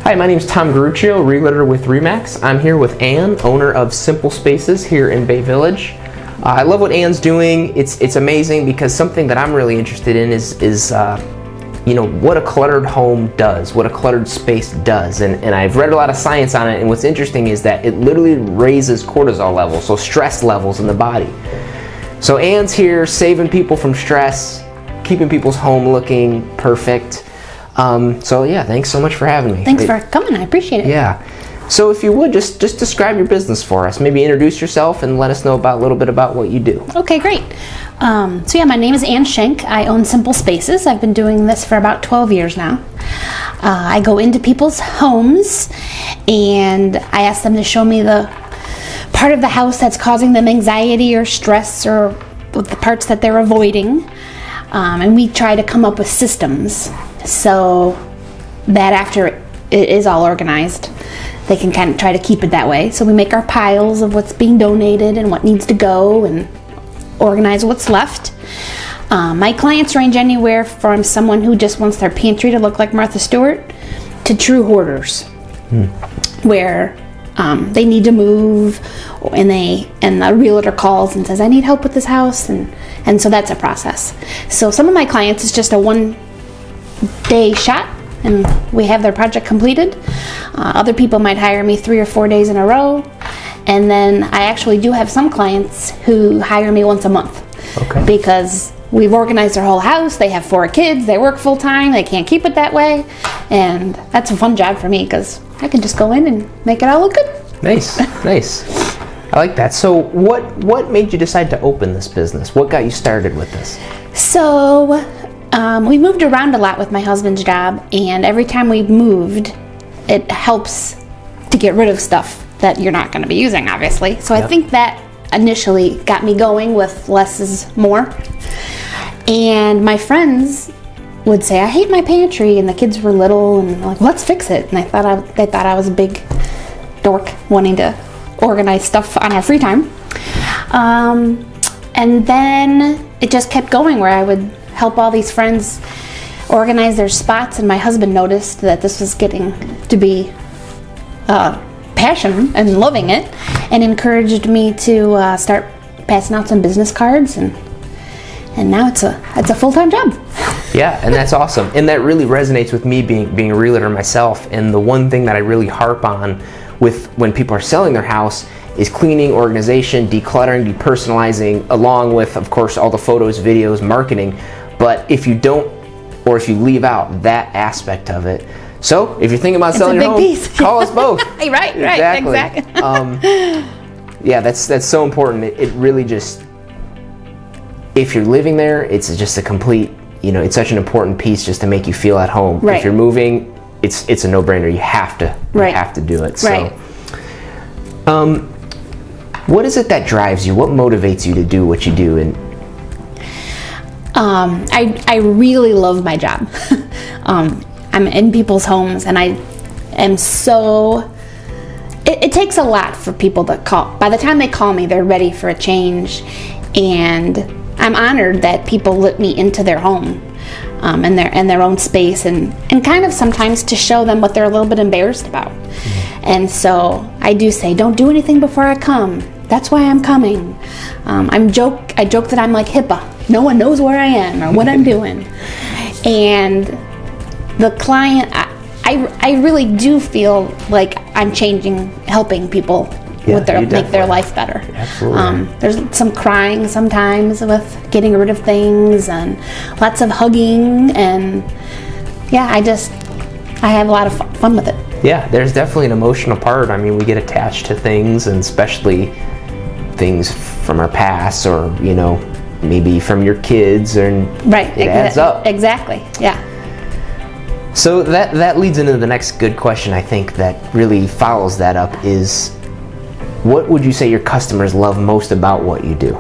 Hi, my name is Tom Garuccio, realtor with Remax. I'm here with Ann, owner of Simple Spaces here in Bay Village. I love what Ann's doing. It's amazing because something that I'm really interested in is what a cluttered home does, what a cluttered space does. And I've read a lot of science on it, and what's interesting is that it literally raises cortisol levels, so stress levels in the body. So Ann's here saving people from stress, keeping people's home looking perfect. So yeah, thanks so much for having me. Thanks for coming, I appreciate it. Yeah. So if you would, just describe your business for us. Maybe introduce yourself and let us know a little bit about what you do. Okay, great. So yeah, my name is Shenk. I own Simple Spaces. I've been doing this for about 12 years now. I go into people's homes and I ask them to show me the part of the house that's causing them anxiety or stress, or the parts that they're avoiding. And we try to come up with systems so that after it is all organized, they can kind of try to keep it that way. So we make our piles of what's being donated and what needs to go and organize what's left. My clients range anywhere from someone who just wants their pantry to look like Martha Stewart to true hoarders, where they need to move and the realtor calls and says, I need help with this house, and so that's a process. So some of my clients is just a one-day shot and we have their project completed. Other people might hire me 3 or 4 days in a row. And then I actually do have some clients who hire me once a month. Okay. Because we've organized their whole house, they have 4 kids, they work full time, they can't keep it that way. And that's a fun job for me because I can just go in and make it all look good. Nice, nice. I like that. So what made you decide to open this business? What got you started with this? So we moved around a lot with my husband's job, and every time we moved, it helps to get rid of stuff that you're not going to be using, obviously. So yep. I think that initially got me going with less is more. And my friends would say, I hate my pantry, and the kids were little, and like, let's fix it. And they thought I was a big dork wanting to organize stuff on our free time. And then it just kept going, where I would help all these friends organize their spots, and my husband noticed that this was getting to be passion and loving it, and encouraged me to start passing out some business cards, and now it's a full-time job. Yeah, and that's awesome, and that really resonates with me being a realtor myself. And the one thing that I really harp on with when people are selling their house is cleaning, organization, decluttering, depersonalizing, along with, of course, all the photos, videos, marketing. But if you don't, or if you leave out that aspect of it, so if you're thinking about selling your home, call us both. Right, exactly. Yeah, that's so important. It really just, if you're living there, it's just a complete, it's such an important piece just to make you feel at home. Right. If you're moving, it's a no-brainer. You have to do it. So, right. What is it that drives you? What motivates you to do what you do? And I really love my job. I'm in people's homes, and I am so. It takes a lot for people to call. By the time they call me, they're ready for a change, and I'm honored that people let me into their home, and their own space, and kind of sometimes to show them what they're a little bit embarrassed about. And so I do say, don't do anything before I come. That's why I'm coming. I joke that I'm like HIPAA. No one knows where I am or what I'm doing. And the client, I really do feel like I'm helping people with make their life better. Absolutely. There's some crying sometimes with getting rid of things, and lots of hugging, and yeah, I have a lot of fun with it. Yeah, there's definitely an emotional part. I mean, we get attached to things, and especially things from our past, or maybe from your kids, and right, it adds up. Exactly. Yeah. So that leads into the next good question, I think, that really follows that up is, what would you say your customers love most about what you do?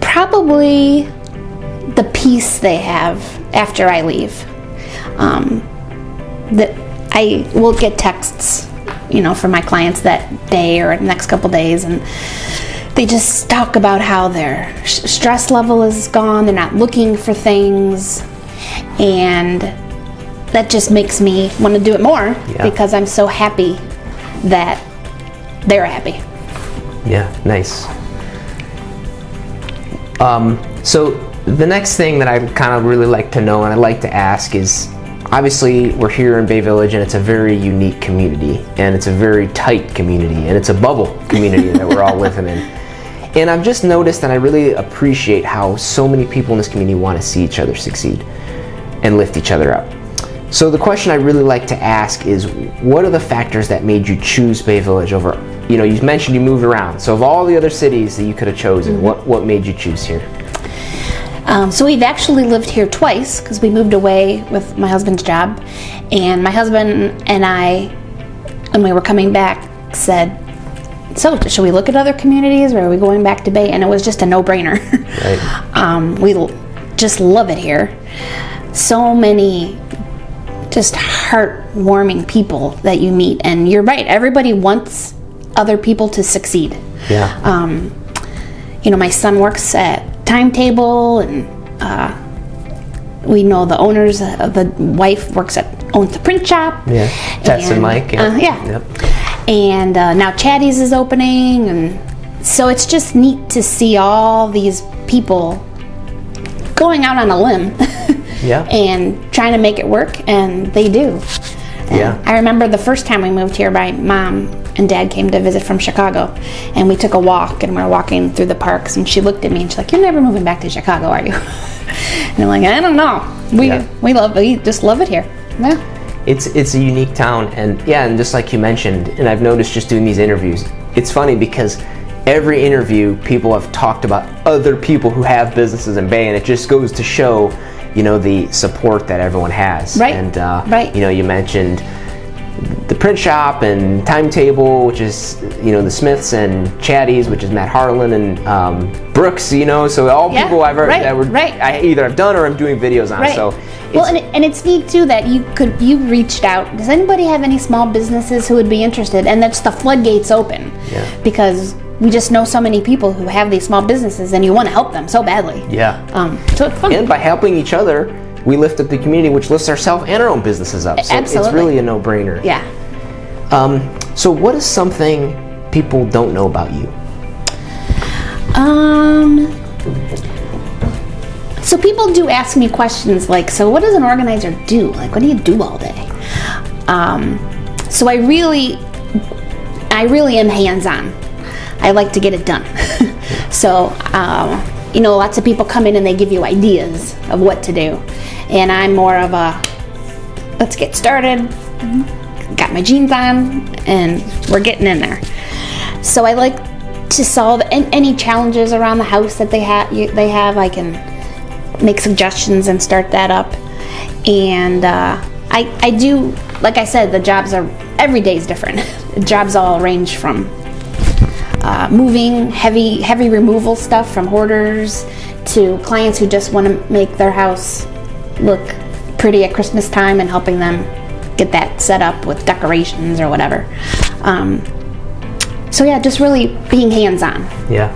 Probably the peace they have after I leave. That I will get texts, from my clients that day or the next couple days, and they just talk about how their stress level is gone, they're not looking for things, and that just makes me want to do it more because I'm so happy that they're happy. Yeah, nice. So the next thing that I kind of really like to know and I'd like to ask is, obviously we're here in Bay Village and it's a very unique community and it's a very tight community and it's a bubble community that we're all living in. And I've just noticed and I really appreciate how so many people in this community want to see each other succeed and lift each other up. So the question I really like to ask is, what are the factors that made you choose Bay Village over, you mentioned you moved around. So of all the other cities that you could have chosen, what made you choose here? So we've actually lived here twice because we moved away with my husband's job, and my husband and I, when we were coming back, said, so should we look at other communities or are we going back to Bay? And it was just a no-brainer. Right. We just love it here. So many just heartwarming people that you meet, and you're right, everybody wants other people to succeed. Yeah. My son works at Timetable, and we know the owners. The wife owns the print shop. Yeah, Tess and Mike. Yeah. Yep. And now Chatty's is opening, and so it's just neat to see all these people going out on a limb. Yeah. And trying to make it work, and they do. And I remember the first time we moved here, my mom and dad came to visit from Chicago, and we took a walk, and we were walking through the parks, and she looked at me and she's like, "You're never moving back to Chicago, are you?" And I'm like, "I don't know. We just love it here." Yeah. It's a unique town, and just like you mentioned, and I've noticed just doing these interviews, it's funny because every interview people have talked about other people who have businesses in Bay, and it just goes to show the support that everyone has. Right. And right. You mentioned the print shop and Timetable, which is the Smiths, and Chatty's, which is Matt Harlan, and Brooks. So all people I've heard I either have done or I'm doing videos on. Right. So and it's neat too that you reached out. Does anybody have any small businesses who would be interested? And that's the floodgates open. Yeah. Because we just know so many people who have these small businesses, and you want to help them so badly. Yeah. So it's fun. And by helping each other, we lift up the community, which lifts ourselves and our own businesses up. So Absolutely. It's really a no-brainer. Yeah. So what is something people don't know about you? So people do ask me questions like, so what does an organizer do? Like, what do you do all day? So I really am hands-on. I like to get it done. So, lots of people come in and they give you ideas of what to do. And I'm more of a, let's get started, got my jeans on, and we're getting in there. So I like to solve any challenges around the house that they have. I can make suggestions and start that up. And I do, like I said, every day is different. The jobs all range from moving, heavy removal stuff from hoarders to clients who just want to make their house look pretty at Christmas time and helping them get that set up with decorations or whatever. Just really being hands-on. Yeah.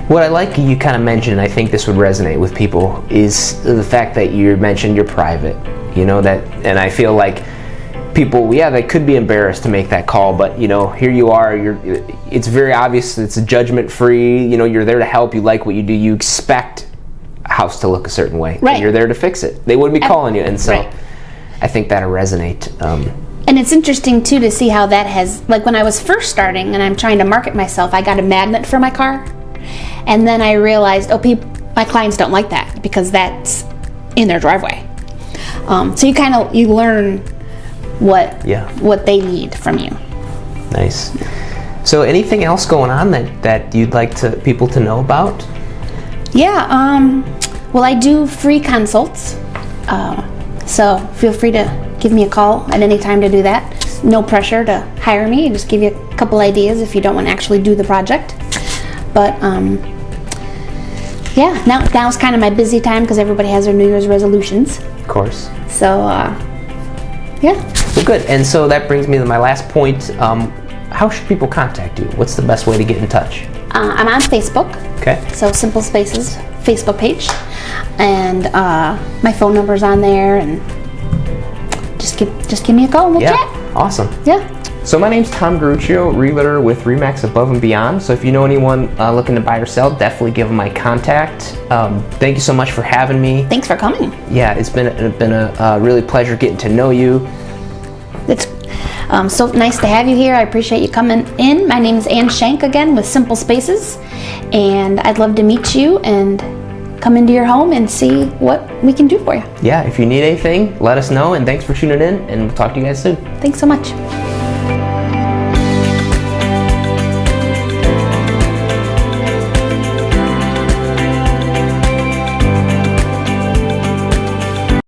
What I like you kind of mentioned, and I think this would resonate with people, is the fact that you mentioned you're private. And I feel like people, they could be embarrassed to make that call, but here you are. It's very obvious. It's a judgment-free. You're there to help. You like what you do. You expect a house to look a certain way. Right. And you're there to fix it. They wouldn't be calling you, and so I think that'll resonate. And it's interesting too to see how that has, like when I was first starting and I'm trying to market myself, I got a magnet for my car, and then I realized, my clients don't like that because that's in their driveway. So you learn what they need from you. Nice. So anything else going on that you'd like people to know about? Yeah, well, I do free consults, so feel free to give me a call at any time to do that. No pressure to hire me, just give you a couple ideas if you don't want to actually do the project. But now's kind of my busy time because everybody has their New Year's resolutions. Of course. So, Well, good. And so that brings me to my last point. How should people contact you? What's the best way to get in touch? I'm on Facebook. Okay. So Simple Spaces Facebook page, and my phone number's on there, and just give me a call and we'll Yeah, chat. awesome. Yeah. So my name's Tom Garuccio, realtor with RE/MAX Above and Beyond. So if you know anyone looking to buy or sell, definitely give them my contact. Thank you so much for having me. Thanks for coming. Yeah, it's been a really pleasure getting to know you. It's so nice to have you here. I appreciate you coming in. My name is Ann Shenk again with Simple Spaces, and I'd love to meet you and come into your home and see what we can do for you. Yeah, if you need anything, let us know, and thanks for tuning in, and we'll talk to you guys soon. Thanks so much.